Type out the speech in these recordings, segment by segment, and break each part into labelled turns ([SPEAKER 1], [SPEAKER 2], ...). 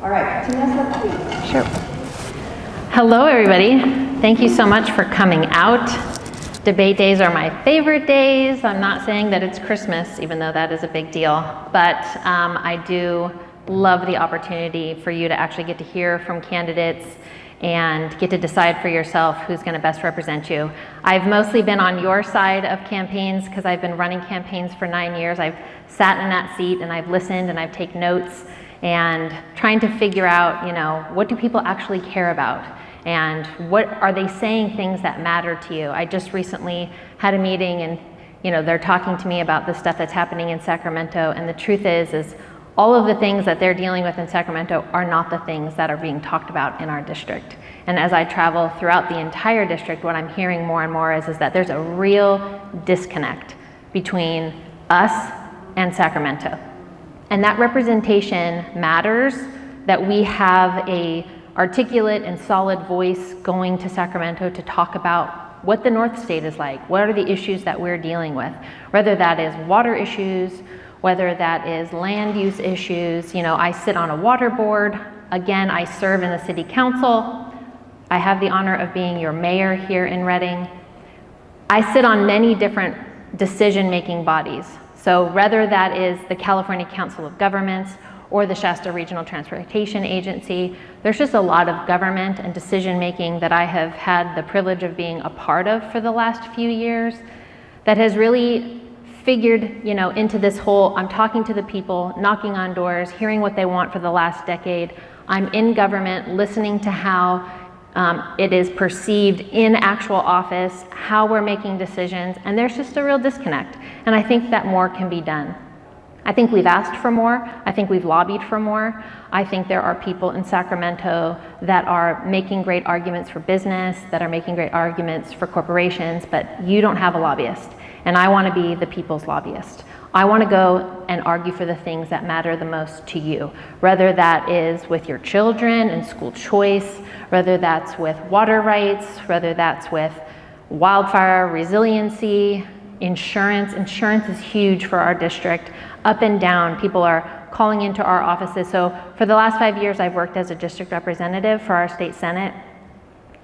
[SPEAKER 1] All right, Tenessa, please.
[SPEAKER 2] Sure. Hello, everybody. Thank you so much for coming out. Debate days are my favorite days. I'm not saying that it's Christmas, even though that is a big deal, but I do love the opportunity for you to actually get to hear from candidates and get to decide for yourself who's going to best represent you. I've mostly been on your side of campaigns because I've been running campaigns for 9 years. I've sat in that seat and I've listened and I've taken notes and trying to figure out, what do people actually care about? And what are they saying things that matter to you? I just recently had a meeting and, they're talking to me about the stuff that's happening in Sacramento, and the truth is all of the things that they're dealing with in Sacramento are not the things that are being talked about in our district. And as I travel throughout the entire district, what I'm hearing more and more is that there's a real disconnect between us and Sacramento. And that representation matters, that we have a articulate and solid voice going to Sacramento to talk about what the North State is like, what are the issues that we're dealing with, whether that is water issues, whether that is land use issues. I sit on a water board. Again, I serve in the city council. I have the honor of being your mayor here in Reading. I sit on many different decision-making bodies. So whether that is the California Council of Governments or the Shasta Regional Transportation Agency, there's just a lot of government and decision-making that I have had the privilege of being a part of for the last few years that has really figured, into this whole, I'm talking to the people, knocking on doors, hearing what they want for the last decade. I'm in government, listening to how it is perceived in actual office, how we're making decisions, and there's just a real disconnect. And I think that more can be done. I think we've asked for more. I think we've lobbied for more. I think there are people in Sacramento that are making great arguments for business, that are making great arguments for corporations, but you don't have a lobbyist. And I want to be the people's lobbyist. I want to go and argue for the things that matter the most to you, whether that is with your children and school choice, whether that's with water rights, whether that's with wildfire resiliency, insurance. Insurance is huge for our district. Up and down, people are calling into our offices. So for the last 5 years, I've worked as a district representative for our state senate.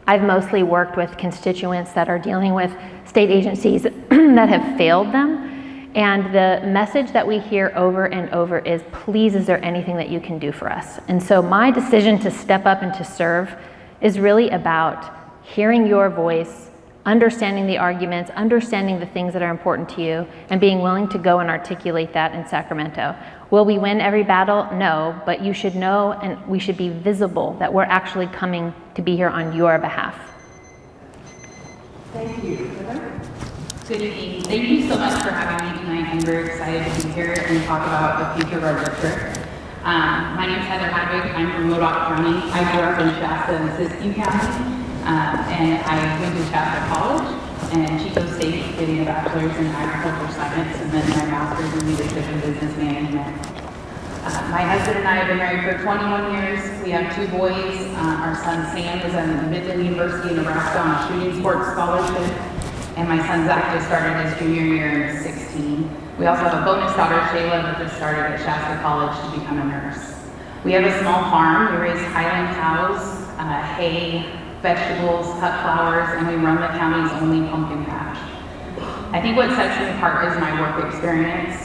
[SPEAKER 2] I've mostly worked with constituents that are dealing with state agencies that have failed them. And the message that we hear over and over is, please, is there anything that you can do for us? And so my decision to step up and to serve is really about hearing your voice, understanding the arguments, understanding the things that are important to you, and being willing to go and articulate that in Sacramento. Will we win every battle? No, but you should know, and we should be visible that we're actually coming to be here on your behalf.
[SPEAKER 1] Thank you.
[SPEAKER 3] Good evening. Thank you so much for having me tonight. I'm very excited to be here and talk about the future of our district. My name is Hadwick. I'm from Modoc County. I grew up in Shasta and Siskiyou County. And I went to Shasta College and Chico State, getting a bachelor's in agricultural science and then my master's in leadership and business management. My husband and I have been married for 21 years. We have 2 boys. Our son Sam is at Midland University in Nebraska on a shooting sports scholarship, and my son Zach just started his junior year in 16. We also have a bonus daughter, Shayla, that just started at Shasta College to become a nurse. We have a small farm. We raise Highland cows, hay, vegetables, cut flowers, and we run the county's only pumpkin patch. I think what sets me apart is my work experience.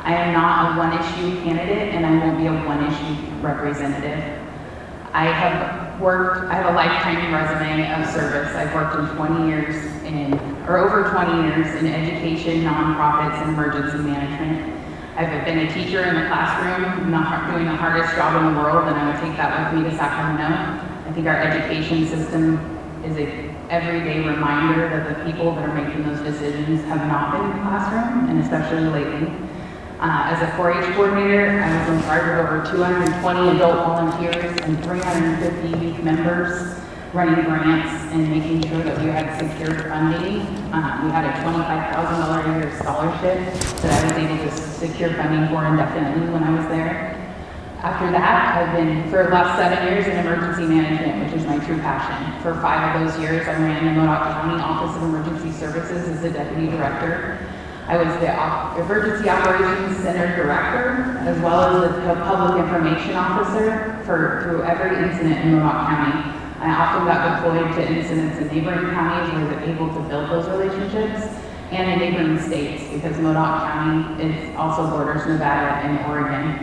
[SPEAKER 3] I am not a one-issue candidate, and I won't be a one-issue representative. I have a lifetime resume of service. I've worked in over 20 years in education, nonprofits, and emergency management. I've been a teacher in the classroom, not doing the hardest job in the world, and I would take that with me to Sacramento. I think our education system is an everyday reminder that the people that are making those decisions have not been in the classroom, and especially lately. As a 4-H coordinator, I was in charge of over 220 adult volunteers and 350 youth members, running grants and making sure that we had secured funding. We had a $25,000 a year scholarship that I was able to secure funding for indefinitely when I was there. After that, I've been, for the last 7 years, in emergency management, which is my true passion. For 5 of those years, I ran the Modoc County Office of Emergency Services as the deputy director. I was the Emergency Operations Center Director, as well as the Public Information Officer through every incident in Modoc County. I often got deployed to incidents in neighboring counties where we were able to build those relationships, and in neighboring states, because Modoc County is also borders Nevada and Oregon.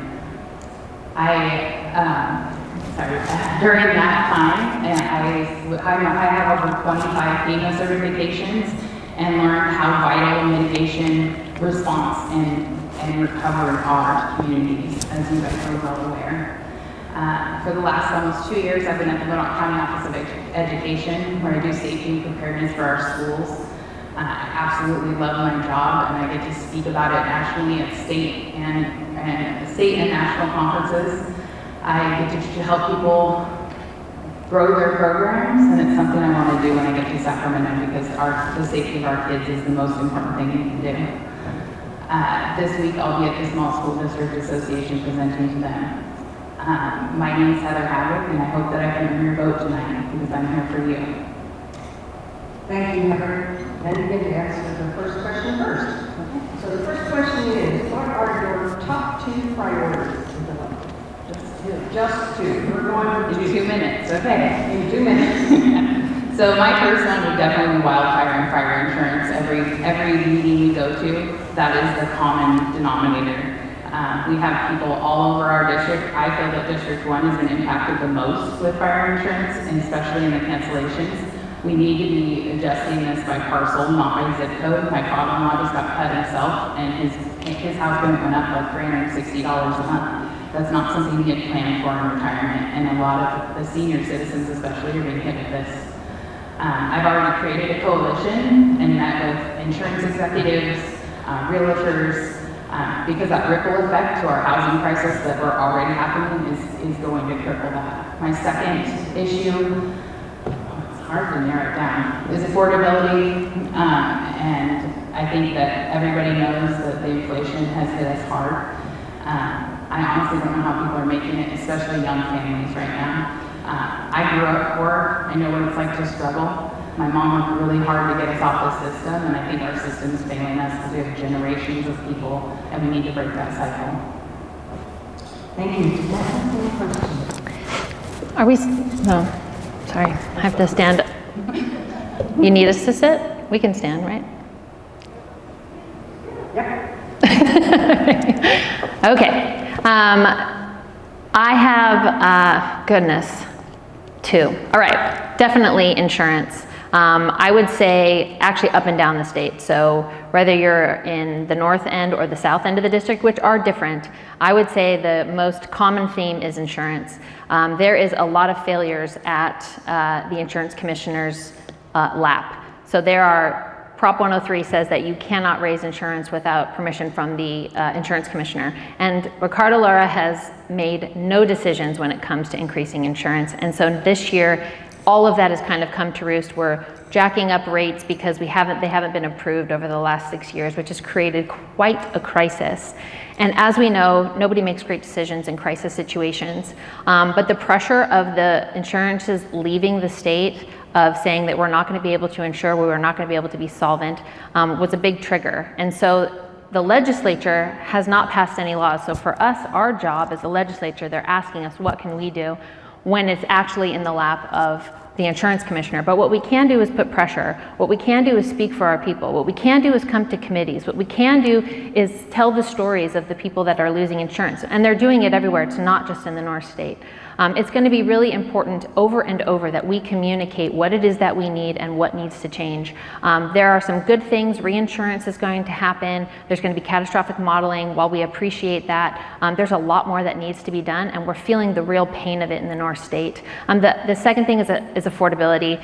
[SPEAKER 3] During that time, I have over 25 FEMA certifications and learned how vital mitigation, response, and recovery are to communities, as you guys are well aware. For the last almost 2 years, I've been at the Modoc County Office of Education, where I do safety and preparedness for our schools. I absolutely love my job, and I get to speak about it nationally at state and national conferences. I get to help people grow their programs, and it's something I want to do when I get to Sacramento, because the safety of our kids is the most important thing you can do. This week, I'll be at the Small School District Association presenting to them. My name is Heather Hadwick, and I hope that I can earn your vote tonight, because I'm here for you.
[SPEAKER 4] Thank you, Heather. Then you get to answer the first question first. Okay. So the first question is, what are your top 2 priorities in development? Just two. We're going to
[SPEAKER 3] In 2 minutes, okay.
[SPEAKER 4] In 2 minutes.
[SPEAKER 3] So my first one would definitely be wildfire and fire insurance. Every meeting we go to, that is the common denominator. We have people all over our district. I feel that District 1 has been impacted the most with fire insurance, and especially in the cancellations. We need to be adjusting this by parcel, not by zip code. My father-in-law just got cut himself, and his house payment went up like $360 a month. That's not something you get planned for in retirement, and a lot of the senior citizens especially are being hit with this. I've already created a coalition and met with insurance executives, realtors, because that ripple effect to our housing crisis that we're already happening is going to cripple that. My second issue, it's hard to narrow it down, is affordability, and I think that everybody knows that the inflation has hit us hard. I honestly don't know how people are making it, especially young families right now. I grew up poor. I know what it's like to struggle. My mom worked really hard to get us off the system, and I think our system is failing us because we have generations of people, and we need to break that cycle.
[SPEAKER 4] Thank you. Any questions?
[SPEAKER 2] Are we, no, sorry, I have to stand. You need us to sit? We can stand, right?
[SPEAKER 4] Yeah.
[SPEAKER 2] Okay. I have, goodness, 2. All right, definitely insurance. I would say actually up and down the state. So whether you're in the north end or the south end of the district, which are different, I would say the most common theme is insurance. There is a lot of failures at the insurance commissioner's lap. So there are, Prop 103 says that you cannot raise insurance without permission from the insurance commissioner. And Ricardo Lara has made no decisions when it comes to increasing insurance. And so this year, all of that has kind of come to roost. We're jacking up rates because they haven't been approved over the last 6 years, which has created quite a crisis. And as we know, nobody makes great decisions in crisis situations. But the pressure of the insurances leaving the state, of saying that we're not going to be able to insure, we're not going to be able to be solvent, was a big trigger. And so the legislature has not passed any laws. So for us, our job as the legislature, they're asking us, what can we do, when it's actually in the lap of the insurance commissioner. But what we can do is put pressure. What we can do is speak for our people. What we can do is come to committees. What we can do is tell the stories of the people that are losing insurance. And they're doing it everywhere. It's not just in the North State. It's going to be really important over and over that we communicate what it is that we need and what needs to change. There are some good things. Reinsurance is going to happen. There's going to be catastrophic modeling. While we appreciate that, there's a lot more that needs to be done, and we're feeling the real pain of it in the North State. The second thing is affordability.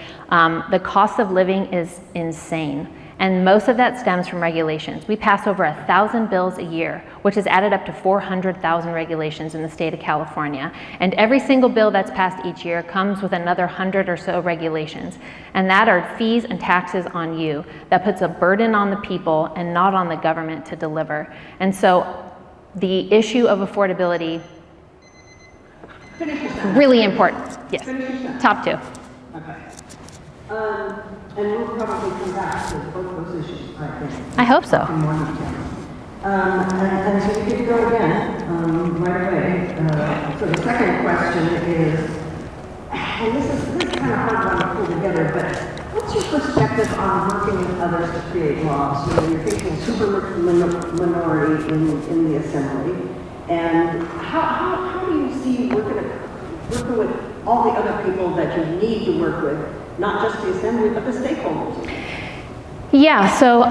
[SPEAKER 2] The cost of living is insane. And most of that stems from regulations. We pass over 1,000 bills a year, which has added up to 400,000 regulations in the state of California. And every single bill that's passed each year comes with another 100 or so regulations. And that are fees and taxes on you. That puts a burden on the people and not on the government to deliver. And so the issue of affordability, really important. Yes, top 2.
[SPEAKER 4] Okay. And we'll probably come back to both those issues, I think.
[SPEAKER 2] I hope so.
[SPEAKER 4] In more detail. And so we can go again right away. So the second question is, and this is kind of hard one to pull together, but what's your perspective on working with others to create laws? You know, you're thinking super minority in the assembly, and how do you see working with all the other people that you need to work with, not just the assembly, but the stakeholders?
[SPEAKER 2] Yeah, so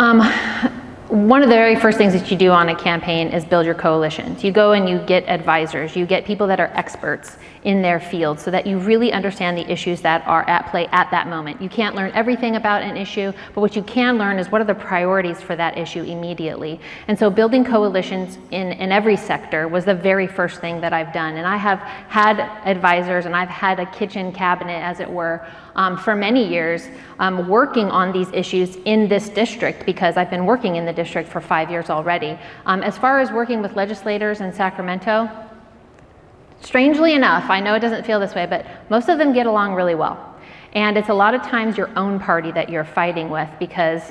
[SPEAKER 2] one of the very first things that you do on a campaign is build your coalitions. You go and you get advisors, you get people that are experts in their field so that you really understand the issues that are at play at that moment. You can't learn everything about an issue, but what you can learn is what are the priorities for that issue immediately. And so building coalitions in every sector was the very first thing that I've done. And I have had advisors and I've had a kitchen cabinet, as it were, for many years working on these issues in this district, because I've been working in the district for 5 years already. As far as working with legislators in Sacramento, strangely enough, I know it doesn't feel this way, but most of them get along really well. And it's a lot of times your own party that you're fighting with, because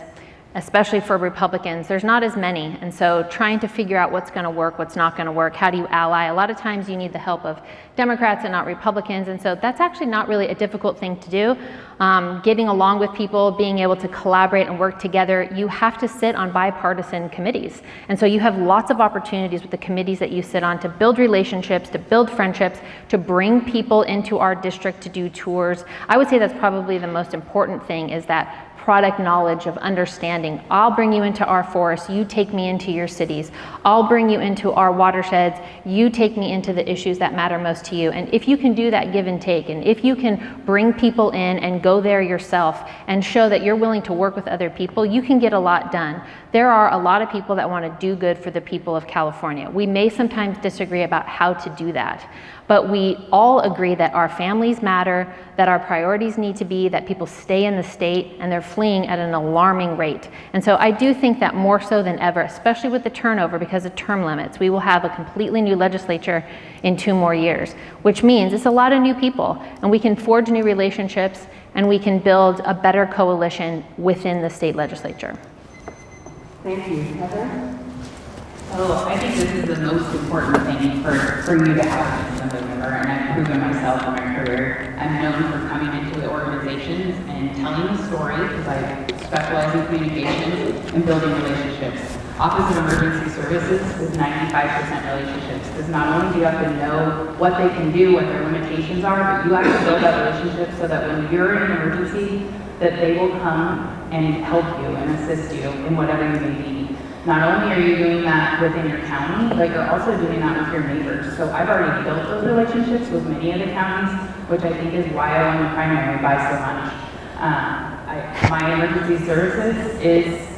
[SPEAKER 2] especially for Republicans, there's not as many. And so trying to figure out what's going to work, what's not going to work, how do you ally? A lot of times you need the help of Democrats and not Republicans. And so that's actually not really a difficult thing to do. Getting along with people, being able to collaborate and work together, you have to sit on bipartisan committees. And so you have lots of opportunities with the committees that you sit on to build relationships, to build friendships, to bring people into our district to do tours. I would say that's probably the most important thing, is that product knowledge of understanding. I'll bring you into our forests, you take me into your cities. I'll bring you into our watersheds, you take me into the issues that matter most to you. And if you can do that give and take, and if you can bring people in and go there yourself and show that you're willing to work with other people, you can get a lot done. There are a lot of people that want to do good for the people of California. We may sometimes disagree about how to do that, but we all agree that our families matter, that our priorities need to be that people stay in the state, and they're fleeing at an alarming rate. And so I do think that more so than ever, especially with the turnover because of term limits, we will have a completely new legislature in 2 more years, which means it's a lot of new people, and we can forge new relationships, and we can build a better coalition within the state legislature.
[SPEAKER 4] Thank you. Heather?
[SPEAKER 3] So I think this is the most important thing for you to have as an assembly member, and I've proven myself in my career. I'm known for coming into the organizations and telling the story, because I specialize in communications and building relationships. Office of Emergency Services is 95% relationships, because not only do you have to know what they can do, what their limitations are, but you have to build that relationship so that when you're in an emergency, that they will come and help you and assist you in whatever you may need. Not only are you doing that within your county, but you're also doing that with your neighbors. So I've already built those relationships with many of the counties, which I think is why I won the primary by so much. My emergency services is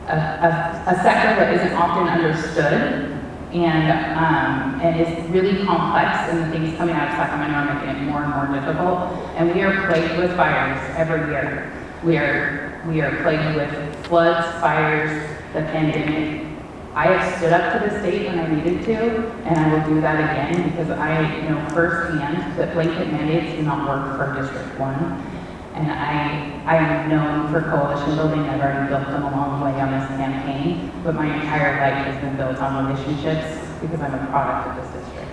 [SPEAKER 3] a sector that isn't often understood, and is really complex, and the things coming out of Sacramento are making it more and more difficult. And we are plagued with fires every year. We are plagued with floods, fires, the pandemic. I have stood up to the state when I needed to, and I will do that again, because I know firsthand that blanket mandates do not work for District 1. And I am known for coalition building. I've already built them a long way on this campaign, but my entire life has been built on relationships because I'm a product of this district.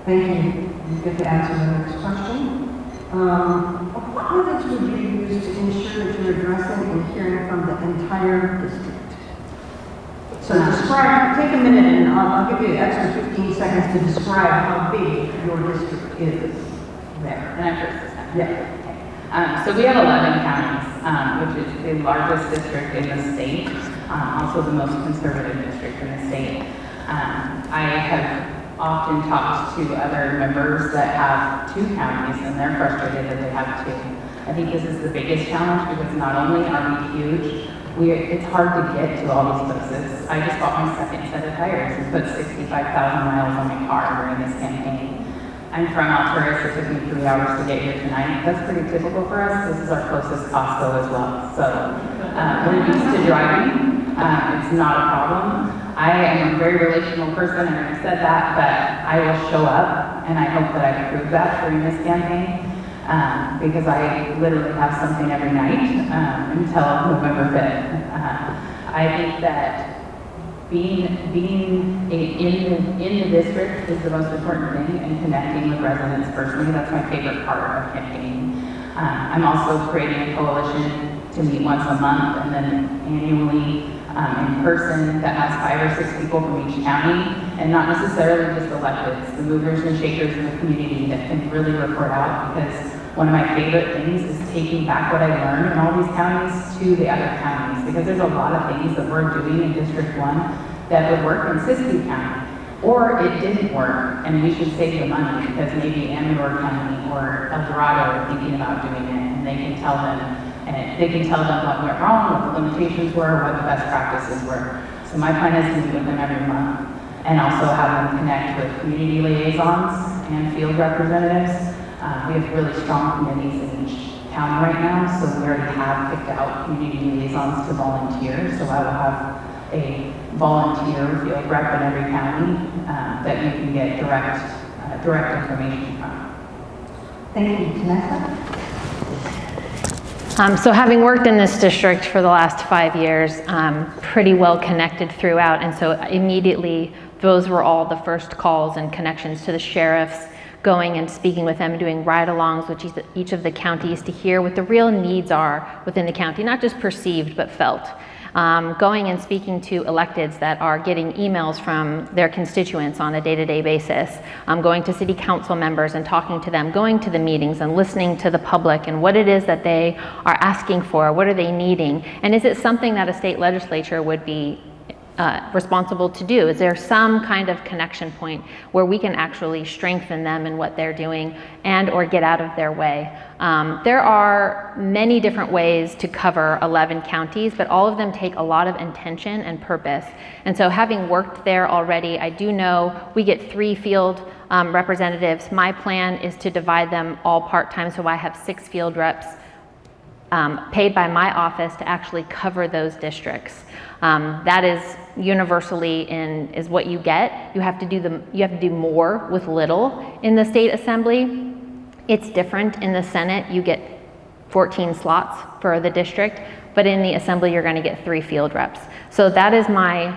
[SPEAKER 4] Thank you. You get to answer the next question. What methods would you use to ensure that you're addressing and hearing from the entire district? So take a minute, and I'll give you an extra 15 seconds to describe how big your district is there.
[SPEAKER 3] And I'm first this time.
[SPEAKER 4] Yeah.
[SPEAKER 3] So we have 11 counties, which is the largest district in the state, also the most conservative district in the state. I have often talked to other members that have 2 counties, and they're frustrated that they have 2. I think this is the biggest challenge, because not only are we huge, it's hard to get to all these places. I just bought my second set of tires and put 65,000 miles on my car during this campaign. I'm from Alturas. It took me 3 hours to get here tonight. That's pretty typical for us. This is our closest Costco as well. So we're used to driving. It's not a problem. I am a very relational person, and I've said that, but I will show up, and I hope that I prove that during this campaign. because I literally have something every night until November 5th. I think that being in the district is the most important thing, and connecting with residents personally. That's my favorite part of campaigning. I'm also creating a coalition to meet once a month and then annually in person that has 5 or 6 people from each county, and not necessarily just electeds, the movers and shakers in the community that can really report out, because one of my favorite things is taking back what I learned in all these counties to the other counties, because there's a lot of things that we're doing in District 1 that would work in Siskiyou County, or it didn't work, and we should save the money because maybe Amador County or El Dorado are thinking about doing it, and they can tell them, what went wrong, what the limitations were, what the best practices were. So my plan is to meet with them every month, and also have them connect with community liaisons and field representatives. We have really strong committees in each county right now, so we already have picked out community liaisons to volunteer. So I will have a volunteer field rep in every county that you can get direct information from.
[SPEAKER 4] Thank you, Tenessa.
[SPEAKER 2] So having worked in this district for the last 5 years, pretty well connected throughout, and so immediately those were all the first calls and connections to the sheriffs, going and speaking with them, doing ride-alongs with each of the counties to hear what the real needs are within the county, not just perceived but felt. Going and speaking to electeds that are getting emails from their constituents on a day-to-day basis, going to city council members and talking to them, going to the meetings and listening to the public and what it is that they are asking for, what are they needing, and is it something that a state legislature would be responsible to do? Is there some kind of connection point where we can actually strengthen them in what they're doing and or get out of their way? There are many different ways to cover 11 counties, but all of them take a lot of intention and purpose. And so having worked there already, I do know we get 3 field representatives. My plan is to divide them all part-time, so I have 6 field reps paid by my office to actually cover those districts. That is universally is what you get. You have to do more with little in the state assembly. It's different in the Senate. You get 14 slots for the district, but in the assembly you're going to get 3 field reps. So that is my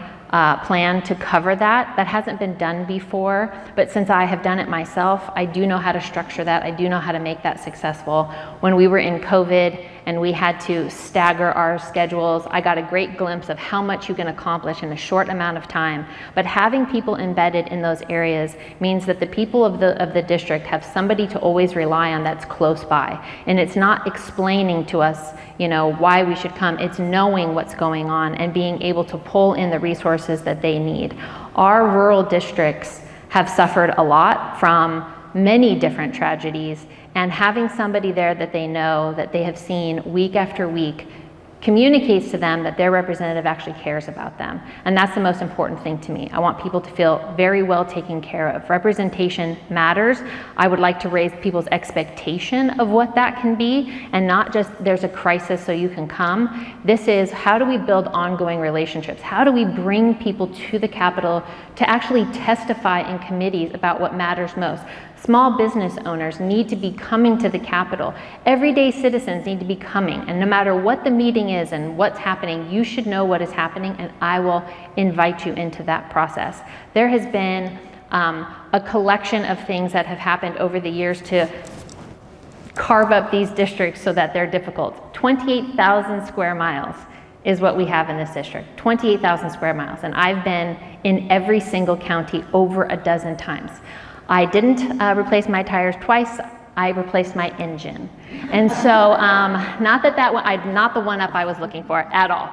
[SPEAKER 2] plan to cover that. That hasn't been done before, but since I have done it myself, I do know how to structure that. I do know how to make that successful. When we were in COVID and we had to stagger our schedules, I got a great glimpse of how much you can accomplish in a short amount of time. But having people embedded in those areas means that the people of the district have somebody to always rely on that's close by. And it's not explaining to us, why we should come. It's knowing what's going on and being able to pull in the resources that they need. Our rural districts have suffered a lot from many different tragedies, and having somebody there that they know, that they have seen week after week, communicates to them that their representative actually cares about them. And that's the most important thing to me. I want people to feel very well taken care of. Representation matters. I would like to raise people's expectation of what that can be, and not just there's a crisis so you can come. This is, how do we build ongoing relationships? How do we bring people to the Capitol to actually testify in committees about what matters most? Small business owners need to be coming to the Capitol. Everyday citizens need to be coming, and no matter what the meeting is and what's happening, you should know what is happening, and I will invite you into that process. There has been a collection of things that have happened over the years to carve up these districts so that they're difficult. 28,000 square miles is what we have in this district, 28,000 square miles, and I've been in every single county over a dozen times. I didn't replace my tires twice, I replaced my engine. And so, not that one, I'm not the one up I was looking for at all.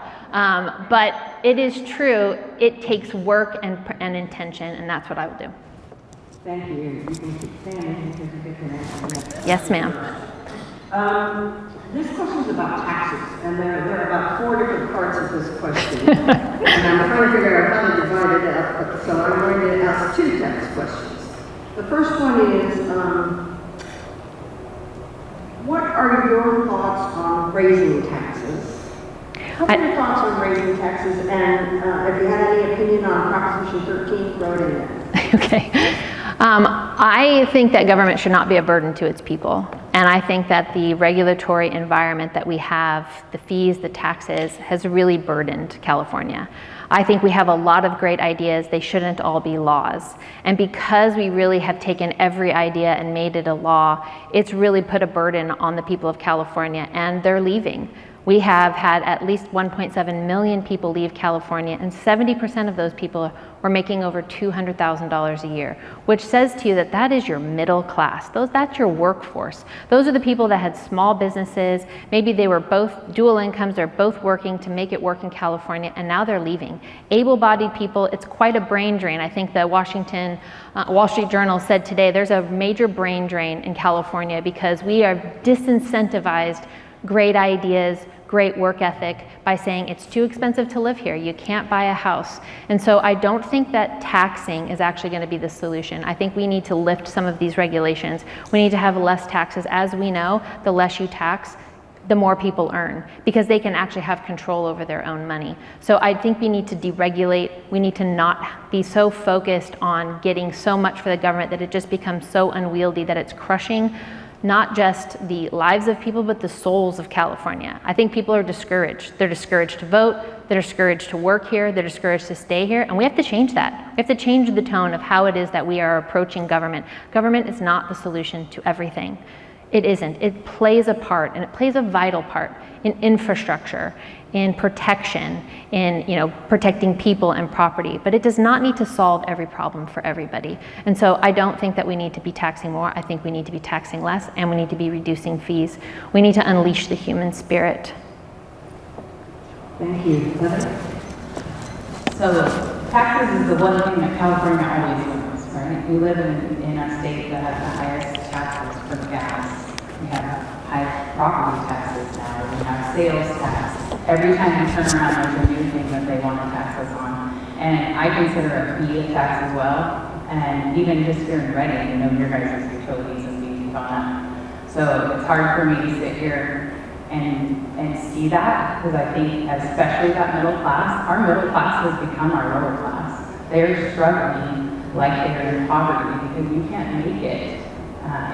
[SPEAKER 2] But it is true, it takes work and intention, and that's what I will do.
[SPEAKER 4] Thank you. You can keep standing because you get to answer.
[SPEAKER 2] Yes, ma'am.
[SPEAKER 4] This question is about taxes, and there are about 4 different parts of this question. And I'm trying to figure out how to divide it up, so I'm going to ask 2 tax questions. The first one is, what are your thoughts on raising taxes? What are your thoughts on raising taxes, and if you had any opinion on Proposition 13, throw it in there.
[SPEAKER 2] Okay. I think that government should not be a burden to its people. And I think that the regulatory environment that we have, the fees, the taxes, has really burdened California. I think we have a lot of great ideas. They shouldn't all be laws. And because we really have taken every idea and made it a law, it's really put a burden on the people of California, and they're leaving. We have had at least 1.7 million people leave California, and 70% of those people were making over $200,000 a year, which says to you that that is your middle class. That's your workforce. Those are the people that had small businesses. Maybe they were both dual incomes, they're both working to make it work in California, and now they're leaving. Able-bodied people, it's quite a brain drain. I think the Wall Street Journal said today there's a major brain drain in California because we are disincentivized great ideas, great work ethic by saying it's too expensive to live here. You can't buy a house. And so I don't think that taxing is actually going to be the solution. I think we need to lift some of these regulations. We need to have less taxes. As we know, the less you tax, the more people earn, because they can actually have control over their own money. So I think we need to deregulate. We need to not be so focused on getting so much for the government that it just becomes so unwieldy that it's crushing not just the lives of people, but the souls of California. I think people are discouraged. They're discouraged to vote, they're discouraged to work here, they're discouraged to stay here, and we have to change that. We have to change the tone of how it is that we are approaching government. Government is not the solution to everything. It isn't. It plays a part, and it plays a vital part in infrastructure, in protection, in protecting people and property, but it does not need to solve every problem for everybody. And so I don't think that we need to be taxing more. I think we need to be taxing less, and we need to be reducing fees. We need to unleash the human spirit.
[SPEAKER 4] Thank you. Heather?
[SPEAKER 3] So taxes is the one thing that California always wins, right? We live in a state that has the highest taxes for gas. We have high property taxes now. We have sales tax. Every time we turn around, there's a new thing that they want to tax us on. And I consider a fee a tax as well. And even just here in Reading, your guys' utilities and fees have gone up. So it's hard for me to sit here and see that, because I think especially that middle class, our middle class has become our lower class. They're struggling like they're in poverty because you can't make it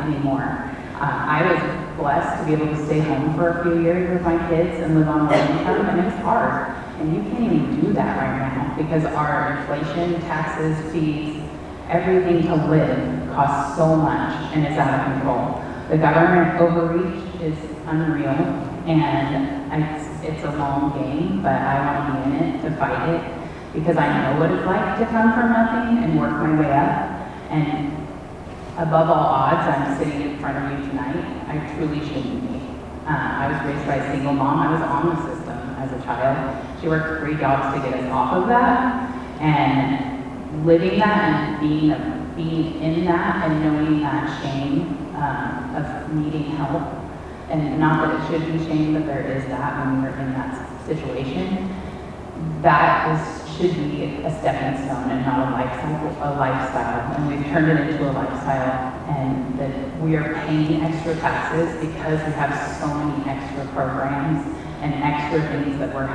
[SPEAKER 3] anymore. I was blessed to be able to stay home for a few years with my kids and live on low income, and it's hard. And you can't even do that right now because our inflation, taxes, fees, everything to live costs so much and it's out of control. The government overreach is unreal, and it's a long game, but I want to be in it to fight it because I know what it's like to come from nothing and work my way up. And above all odds, I'm sitting in front of you tonight. I truly shouldn't be. I was raised by a single mom. I was on the system as a child. She worked 3 jobs to get us off of that. And living that and being in that and knowing that shame of needing help, and not that it should be shame, but there is that when you're in that situation, should be a stepping stone and not a lifestyle. And we've turned it into a lifestyle, and that we are paying extra taxes because we have so many extra programs and extra things that we're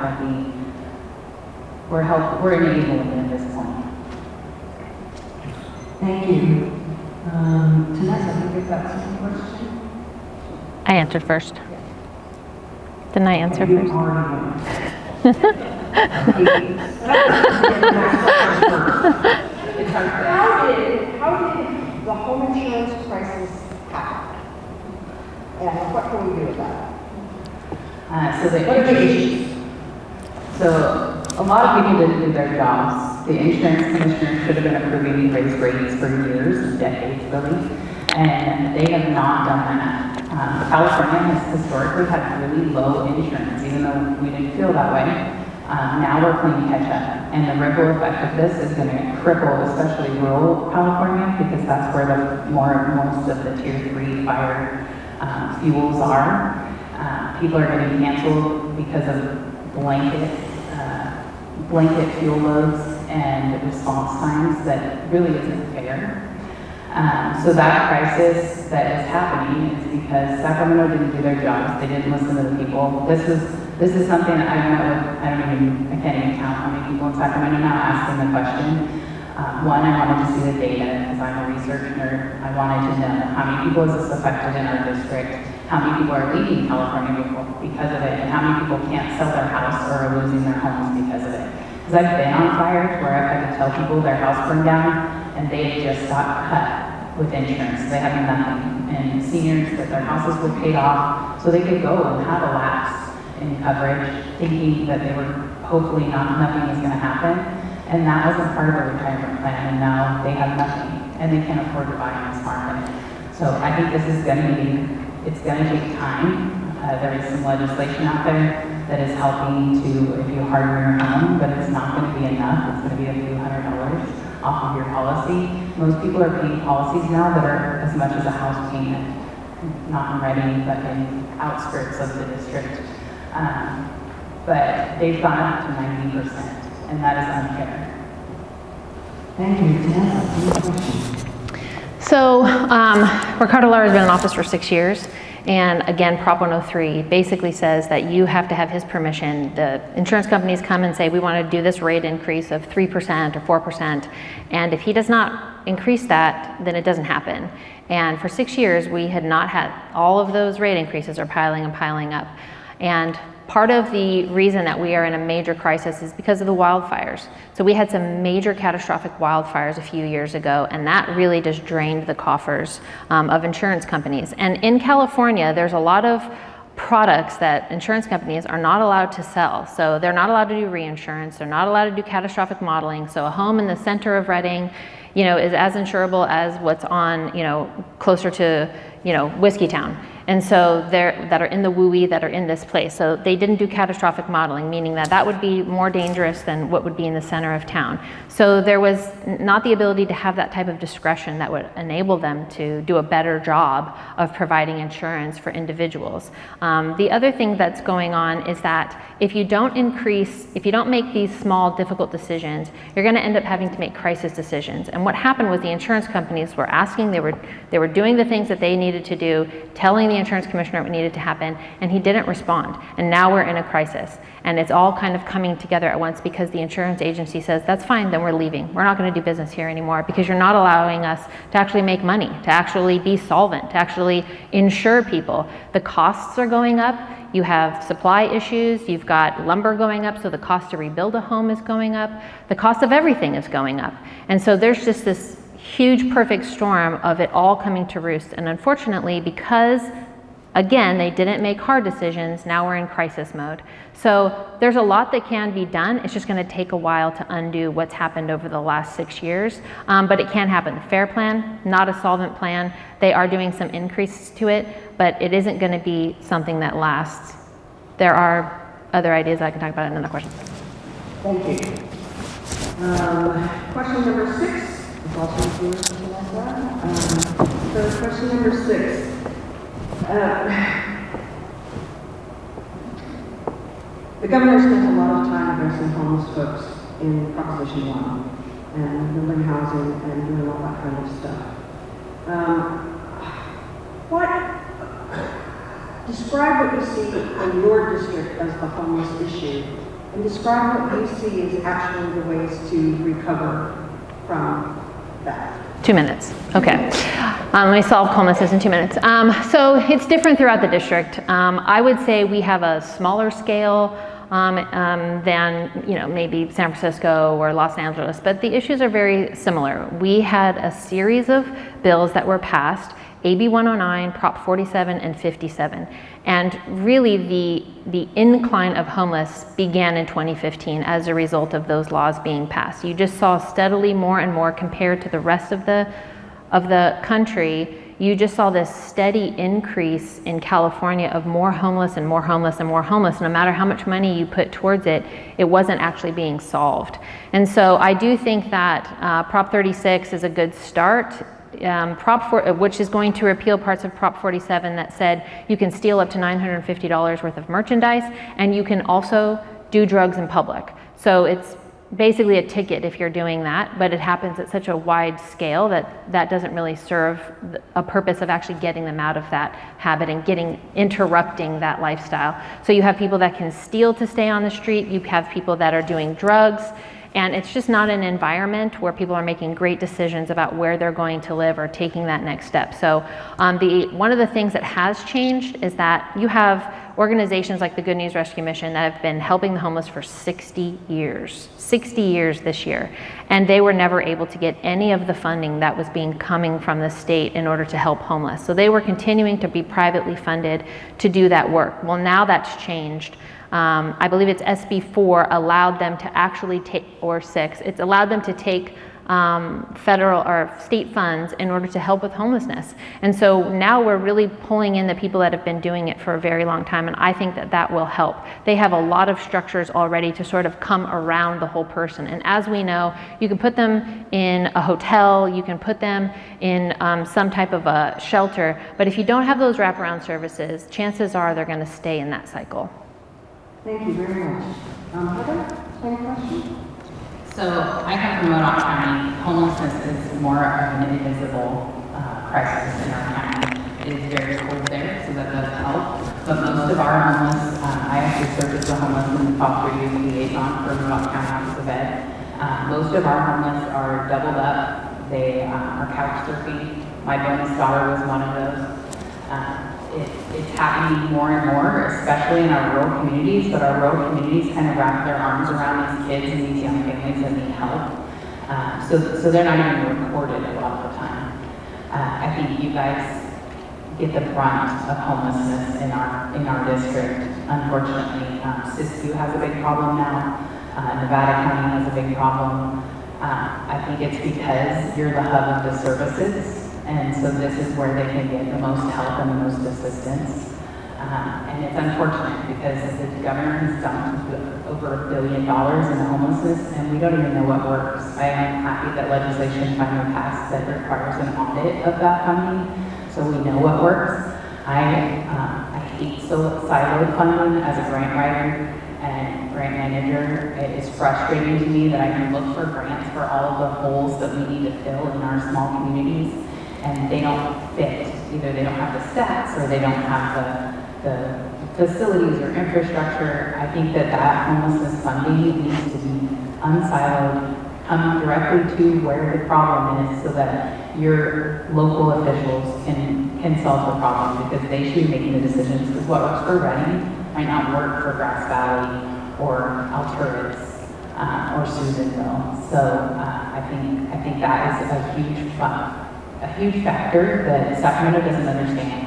[SPEAKER 3] enabling at this point.
[SPEAKER 4] Thank you. Tenessa, I think you've got some question.
[SPEAKER 2] I answered first. Didn't I answer
[SPEAKER 4] You
[SPEAKER 2] first?
[SPEAKER 4] already How did the home insurance crisis happen? And what can we do about it?
[SPEAKER 3] So a lot of people didn't do their jobs. The insurance commissioner should have been approving raised rates for years, decades really, and they have not done that. California has historically had really low insurance, even though we didn't feel that way. Now we're playing catch up, and the ripple effect of this is going to cripple especially rural California, because that's where most of the tier 3 fire fuels are. People are getting canceled because of blanket fuel loads and response times that really isn't fair. So that crisis that is happening is because Sacramento didn't do their jobs. They didn't listen to the people. This is something that I can't even count how many people in Sacramento now asking the question One, I wanted to see the data, because I'm a research nerd. I wanted to know how many people is this affected in our district, how many people are leaving California because of it, and how many people can't sell their house or are losing their homes because of it. Because I've been on fires where I've had to tell people their house burned down, and they just got cut with insurance. They have nothing. And seniors, that their houses were paid off, so they could go and have a lapse in coverage, thinking that they were hopefully nothing was going to happen. And that wasn't part of their retirement plan, and now they have nothing, and they can't afford to buy in this market. So I think this is going to be, it's going to take time. There is some legislation out there that is helping to, if you harden your home, but it's not going to be enough. It's going to be a few $100 off of your policy. Most people are paying policies now that are as much as a house payment, not in Reading, but in outskirts of the district. But they've gone up to 90%. And that is unfair.
[SPEAKER 4] Thank you. Tenessa, any questions?
[SPEAKER 2] So Ricardo Lara has been in office for 6 years. And again, Prop 103 basically says that you have to have his permission. The insurance companies come and say, we want to do this rate increase of 3% or 4%. And if he does not increase that, then it doesn't happen. And for 6 years, we had not had all of those rate increases are piling and piling up. And part of the reason that we are in a major crisis is because of the wildfires. So we had some major catastrophic wildfires a few years ago, and that really just drained the coffers of insurance companies. And in California, there's a lot of products that insurance companies are not allowed to sell. So they're not allowed to do reinsurance, they're not allowed to do catastrophic modeling. So a home in the center of Reading, is as insurable as what's on, closer to, Whiskey Town. And so that are in the WUI that are in this place. So they didn't do catastrophic modeling, meaning that would be more dangerous than what would be in the center of town. So there was not the ability to have that type of discretion that would enable them to do a better job of providing insurance for individuals. The other thing that's going on is that if you don't make these small, difficult decisions, you're going to end up having to make crisis decisions. And what happened was the insurance companies were asking, they were doing the things that they needed to do, telling the insurance commissioner what needed to happen, and he didn't respond. And now we're in a crisis. And it's all kind of coming together at once because the insurance agency says, that's fine, then we're leaving. We're not going to do business here anymore because you're not allowing us to actually make money, to actually be solvent, to actually insure people. The costs are going up. You have supply issues, you've got lumber going up, so the cost to rebuild a home is going up. The cost of everything is going up. And so there's just this huge perfect storm of it all coming to roost. And unfortunately, because again, they didn't make hard decisions, now we're in crisis mode. So there's a lot that can be done. It's just going to take a while to undo what's happened over the last 6 years, but it can happen. Fair plan, not a solvent plan. They are doing some increases to it, but it isn't going to be something that lasts. There are other ideas I can talk about in another question.
[SPEAKER 4] Thank you. Question number 6 is also for Tenessa. So question number 6. The governor spent a lot of time addressing homeless folks in Proposition 1 and building housing and doing all that kind of stuff. Describe what you see in your district as the homeless issue, and describe what you see as actually the ways to recover from that.
[SPEAKER 2] 2 minutes. Okay. Let me solve homelessness in 2 minutes. So it's different throughout the district. I would say we have a smaller scale than maybe San Francisco or Los Angeles, but the issues are very similar. We had a series of bills that were passed, AB 109, Prop 47, and 57. And really the incline of homeless began in 2015 as a result of those laws being passed. You just saw steadily more and more compared to the rest of the country. You just saw this steady increase in California of more homeless and more homeless and more homeless. No matter how much money you put towards it, it wasn't actually being solved. And so I do think that Prop 36 is a good start. Which is going to repeal parts of Prop 47 that said you can steal up to $950 worth of merchandise, and you can also do drugs in public. So it's basically a ticket if you're doing that, but it happens at such a wide scale that doesn't really serve a purpose of actually getting them out of that habit and interrupting that lifestyle. So you have people that can steal to stay on the street, you have people that are doing drugs, And it's just not an environment where people are making great decisions about where they're going to live or taking that next step. So one of the things that has changed is that you have organizations like the Good News Rescue Mission that have been helping the homeless for 60 years this year. And they were never able to get any of the funding that was coming from the state in order to help homeless. So they were continuing to be privately funded to do that work. Well, now that's changed. I believe it's SB 4 allowed them to actually take, or 6, it's allowed them to take federal or state funds in order to help with homelessness. And so now we're really pulling in the people that have been doing it for a very long time, and I think that that will help. They have a lot of structures already to sort of come around the whole person. And as we know, you can put them in a hotel, you can put them in some type of a shelter, but if you don't have those wraparound services, chances are they're going to stay in that cycle.
[SPEAKER 4] Thank you very much. Heather, any questions?
[SPEAKER 3] So I come from Modoc County. Homelessness is more of an invisible crisis in our county. It is very cold there, so that does help. But most of our homeless, I actually served as the homeless and foster youth liaison for Modoc County Office of Ed. Most of our homeless are doubled up. They are couch surfing. My bonus daughter was one of those. It's happening more and more, especially in our rural communities, but our rural communities kind of wrap their arms around these kids and these young families that need help. So they're not even reported a lot of the time. I think you guys get the brunt of homelessness in our district. Unfortunately, Siskiyou has a big problem now. Nevada County has a big problem. I think it's because you're the hub of the services. And so this is where they can get the most help and the most assistance. And it's unfortunate because the governor has dumped over $1 billion into homelessness, and we don't even know what works. I am happy that legislation finally passed that requires an audit of that funding, so we know what works. I hate siloed funding as a grant writer and grant manager. It is frustrating to me that I can look for grants for all of the holes that we need to fill in our small communities, and they don't fit. Either they don't have the stats or they don't have the facilities or infrastructure. I think that homelessness funding needs to be unsiloed, come directly to where the problem is so that your local officials can solve the problem, because they should be making the decisions, because what works for Reading might not work for Grass Valley or Alturas or Susanville. So I think that is a huge factor that Sacramento doesn't understand.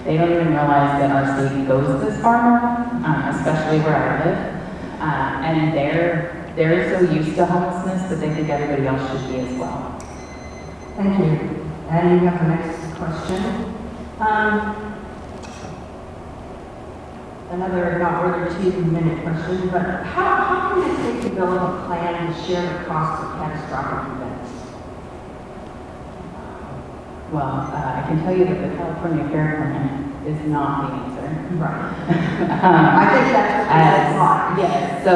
[SPEAKER 3] They don't even realize that our state goes this far north, especially where I live. And they're so used to homelessness that they think everybody else should be as well.
[SPEAKER 4] Thank you. And you have the next question. Another not really 2-minute question, but how can the state develop a plan to share the cost of catastrophic events?
[SPEAKER 3] Well, I can tell you that the California Fair Plan is not the answer.
[SPEAKER 4] Right. I think that's what
[SPEAKER 3] yes. So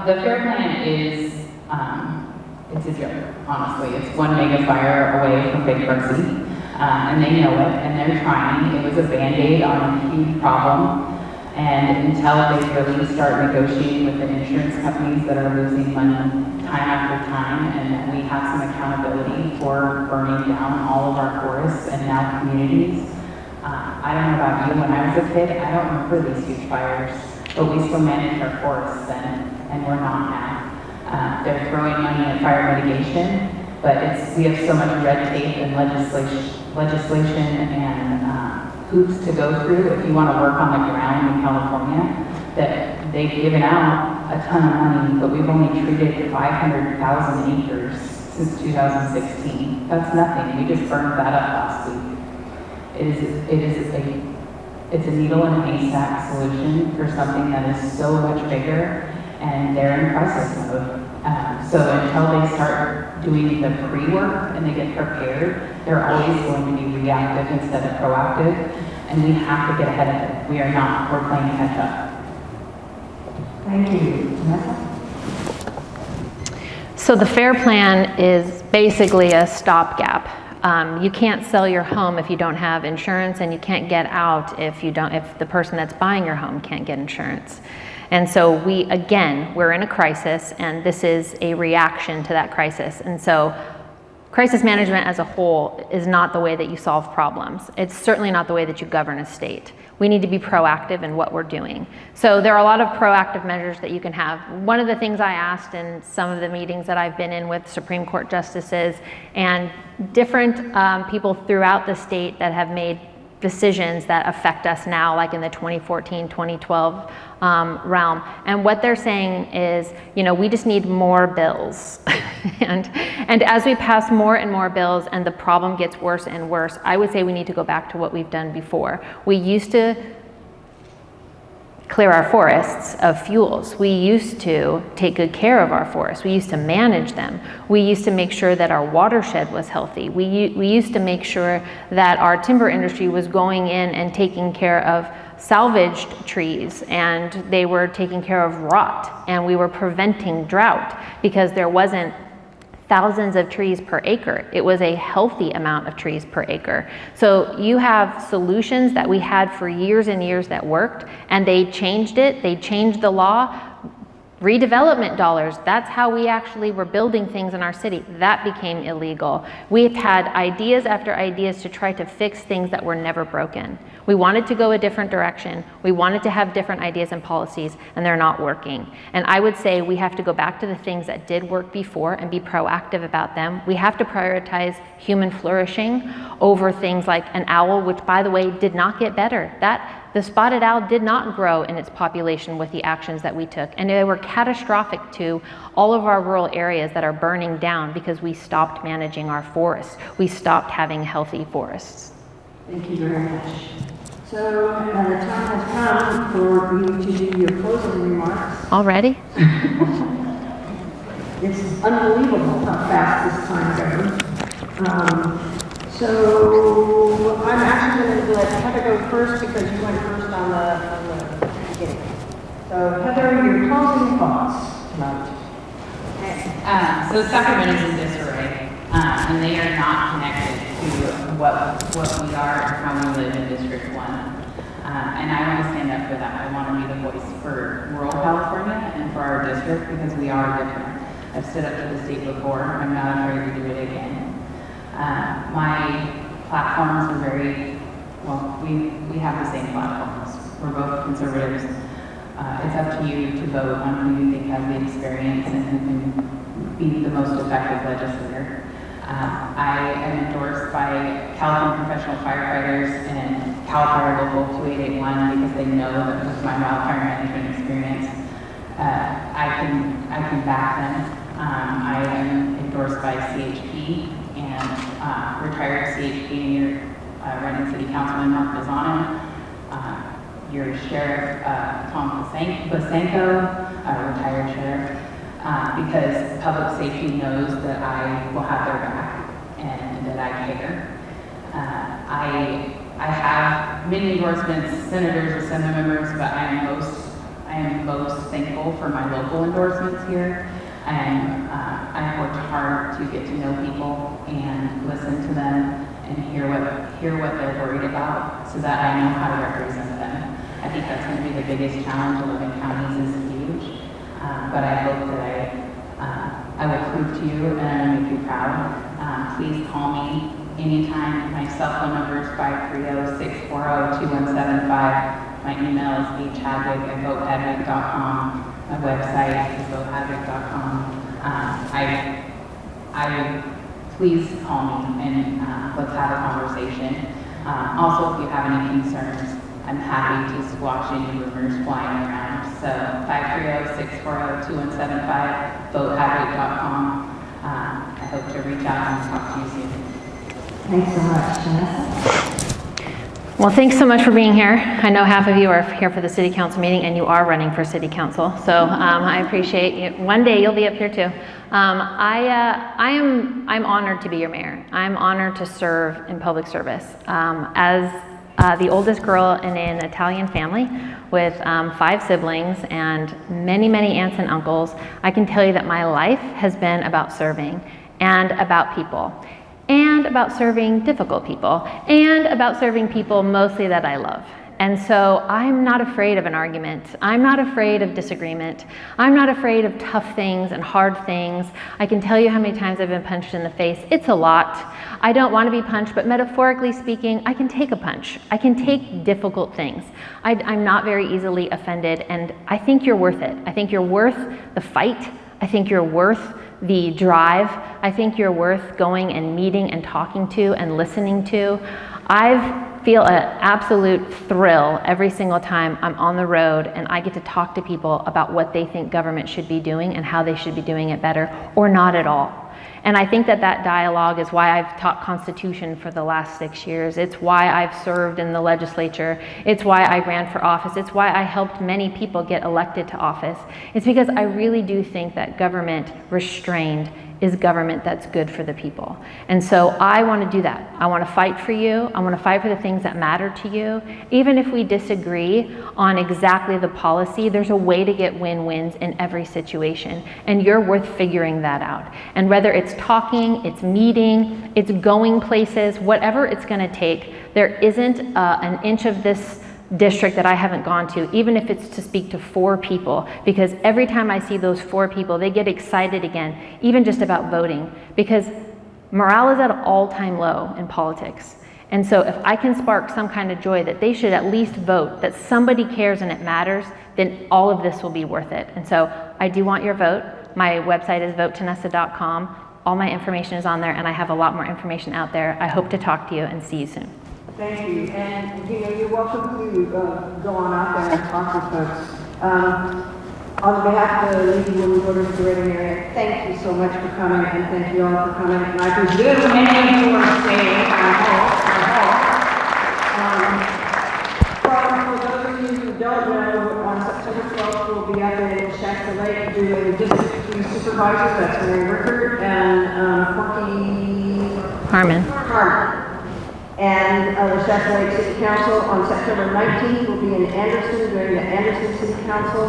[SPEAKER 3] the Fair Plan is it's a joke. Honestly, it's one mega fire away from bankruptcy, and they know it, and they're trying. It was a Band-Aid on a huge problem, and until they really start negotiating with the insurance companies that are losing money time after time, and that we have some accountability for burning down all of our forests and now communities. I don't know about you, when I was a kid, I don't remember these huge fires, but we still managed our forests then, and we're not now. They're throwing money at fire mitigation, but we have so much red tape and legislation and hoops to go through if you want to work on the ground in California, that they've given out a ton of money, but we've only treated 500,000 acres since 2016. That's nothing. We just burned that up last week. It's a needle in a haystack solution for something that is so much bigger, and they're in crisis mode. So until they start doing the pre-work and they get prepared, they're always going to be reactive instead of proactive, and we have to get ahead of it. We are not. We're playing catch up.
[SPEAKER 4] Thank you. Tenessa?
[SPEAKER 2] So the FAIR Plan is basically a stopgap. You can't sell your home if you don't have insurance, and you can't get out if the person that's buying your home can't get insurance. And so we're in a crisis, and this is a reaction to that crisis. And so crisis management as a whole is not the way that you solve problems. It's certainly not the way that you govern a state. We need to be proactive in what we're doing. So there are a lot of proactive measures that you can have. One of the things I asked in some of the meetings that I've been in with Supreme Court justices and different people throughout the state that have made decisions that affect us now, like in the 2014, 2012 realm. And what they're saying is, we just need more bills. and as we pass more and more bills and the problem gets worse and worse, I would say we need to go back to what we've done before. We used to clear our forests of fuels. We used to take good care of our forests. We used to manage them. We used to make sure that our watershed was healthy. We used to make sure that our timber industry was going in and taking care of salvaged trees, and they were taking care of rot, and we were preventing drought because there wasn't thousands of trees per acre. It was a healthy amount of trees per acre. So you have solutions that we had for years and years that worked, and they changed it. They changed the law. Redevelopment dollars, that's how we actually were building things in our city. That became illegal. We've had ideas after ideas to try to fix things that were never broken. We wanted to go a different direction. We wanted to have different ideas and policies, and they're not working. And I would say we have to go back to the things that did work before and be proactive about them. We have to prioritize human flourishing over things like an owl, which, by the way, did not get better. The spotted owl did not grow in its population with the actions that we took, and they were catastrophic to all of our rural areas that are burning down because we stopped managing our forests. We stopped having healthy forests.
[SPEAKER 4] Thank you very much. So the time has come for you to do your closing remarks.
[SPEAKER 2] Already?
[SPEAKER 4] It's unbelievable how fast this time goes. So I'm actually going to let Heather go first because you went first on the beginning. So Heather, your closing thoughts tonight.
[SPEAKER 3] So Sacramento is in disarray, and they are not connected to what we are and how we live in District 1. And I want to stand up for that. I want to be the voice for rural California and for our district because we are different. I've stood up to the state before. I'm not afraid to do it again. My platforms are we have the same platforms. We're both conservatives. It's up to you to vote on who you think has the experience and who can be the most effective legislator. I am endorsed by California Professional Firefighters and Cal Fire Local 2881 because they know that with my wildfire management experience, I can back them. I am endorsed by CHP and retired CHP, and your running city councilman Mark Mazzano, your sheriff Tom Basenko, retired sheriff, because public safety knows that I will have their back and that I care. I have many endorsements, senators or Senate members, but I am most thankful for my local endorsements here. I've worked hard to get to know people and listen to them and hear what they're worried about so that I know how to represent them. I think that's going to be the biggest challenge. 11 counties is huge, but I hope that I will prove to you and I will make you proud. Please call me anytime. My cell phone number is 530-640-2175. My email is hhadwick@votehadwick.com. My website is votehadwick.com. Please call me and let's have a conversation. Also, if you have any concerns, I'm happy to squash any rumors flying around. So 530-640-2175, votehadwick.com. I hope to reach out and talk to you soon.
[SPEAKER 4] Thanks so much, Tenessa.
[SPEAKER 2] Well, thanks so much for being here. I know half of you are here for the city council meeting and you are running for city council. So I appreciate you. One day you'll be up here too. I'm honored to be your mayor. I'm honored to serve in public service. As the oldest girl in an Italian family with 5 siblings and many, many aunts and uncles, I can tell you that my life has been about serving and about people. And about serving difficult people, and about serving people mostly that I love. And so I'm not afraid of an argument. I'm not afraid of disagreement. I'm not afraid of tough things and hard things. I can tell you how many times I've been punched in the face. It's a lot. I don't want to be punched, but metaphorically speaking, I can take a punch. I can take difficult things. I'm not very easily offended, and I think you're worth it. I think you're worth the fight. I think you're worth the drive. I think you're worth going and meeting and talking to and listening to. I feel an absolute thrill every single time I'm on the road and I get to talk to people about what they think government should be doing and how they should be doing it better or not at all. And I think that that dialogue is why I've taught Constitution for the last 6 years. It's why I've served in the legislature. It's why I ran for office. It's why I helped many people get elected to office. It's because I really do think that government restrained is government that's good for the people. And so I want to do that. I want to fight for you. I want to fight for the things that matter to you. Even if we disagree on exactly the policy, there's a way to get win-wins in every situation. And you're worth figuring that out. And whether it's talking, it's meeting, it's going places, whatever it's going to take, there isn't an inch of this district that I haven't gone to, even if it's to speak to 4 people, because every time I see those 4 people, they get excited again, even just about voting, because morale is at an all-time low in politics. And so if I can spark some kind of joy that they should at least vote, that somebody cares and it matters, then all of this will be worth it. And so I do want your vote. My website is votetenessa.com. All my information is on there, and I have a lot more information out there. I hope to talk to you and see you soon.
[SPEAKER 4] Thank you. And, you're welcome to go on out there and talk to folks. On behalf of the League of Women Voters of the Reading area, thank you so much for coming, and thank you all for coming. And I presume many of you are staying, for those of you who don't know, on September 12th, we'll be up in Shasta Lake doing District 3 Supervisor. That's Mary Rickard and Corky Harmon. And the Shasta Lake City Council on September 19th will be in Anderson during the Anderson City Council.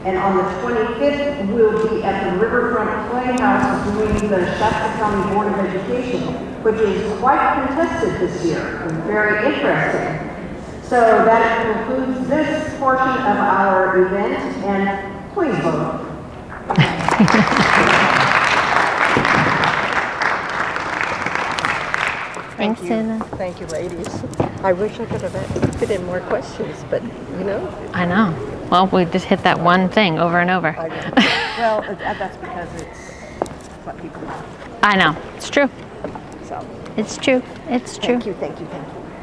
[SPEAKER 4] And on the 25th, we'll be at the Riverfront Playhouse doing the Shasta County Board of Education, which is quite contested this year and very interesting. So that concludes this portion of our event, and please vote.
[SPEAKER 2] Thanks, Anna.
[SPEAKER 5] Thank you, ladies. I wish I could have fit in more questions, but
[SPEAKER 2] I know. Well, we just hit that one thing over and over.
[SPEAKER 5] I know. Well, that's because it's what people know.
[SPEAKER 2] I know. It's true.
[SPEAKER 5] So,
[SPEAKER 2] It's true. It's true.
[SPEAKER 5] thank you.